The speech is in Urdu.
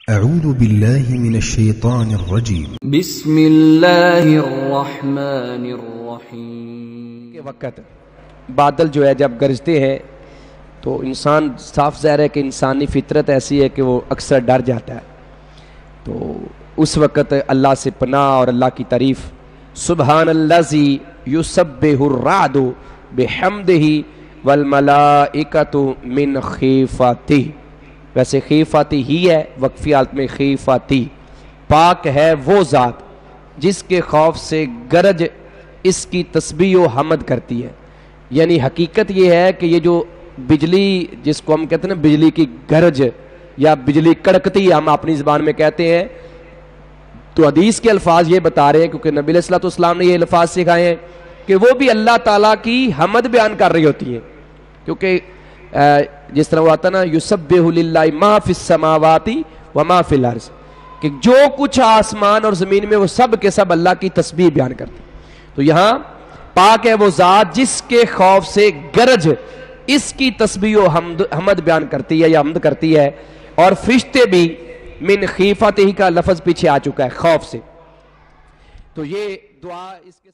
اعوذ باللہ من الشیطان الرجیم بسم اللہ الرحمن الرحیم۔ کے وقت بادل جو ہے جب گرجتے ہیں تو انسان صاف ظاہر ہے کہ انسانی فطرت ایسی ہے کہ وہ اکثر ڈر جاتا ہے، تو اس وقت اللہ سے پناہ اور اللہ کی تعریف، سبحان الذی یسبح الرعد بحمدہ والملائکۃ من خیفتہ، ویسے خیفاتی ہی ہے، وقفی حالت میں خیفاتی، پاک ہے وہ ذات جس کے خوف سے گرج اس کی تسبیح و حمد کرتی ہے۔ یعنی حقیقت یہ ہے کہ یہ جو بجلی جس کو ہم کہتے ہیں نا بجلی کی گرج یا بجلی کڑکتی ہم اپنی زبان میں کہتے ہیں، تو حدیث کے الفاظ یہ بتا رہے ہیں کیونکہ نبی علیہ السلام نے یہ الفاظ سکھائے ہیں کہ وہ بھی اللہ تعالیٰ کی حمد بیان کر رہی ہوتی ہیں، کیونکہ جس طرح وہ آتا نا یسبح للہ ما فی السماوات و ما فی الارض، کہ جو کچھ آسمان اور زمین میں وہ سب کے سب اللہ کی تسبیح بیان کرتے ہیں۔ تو یہاں پاک ہے وہ ذات جس کے خوف سے گرج اس کی تسبیح و حمد بیان کرتی ہے یا حمد کرتی ہے، اور فرشتے بھی من خیفتہ کا لفظ پیچھے آ چکا ہے خوف سے، تو یہ دعا اس کے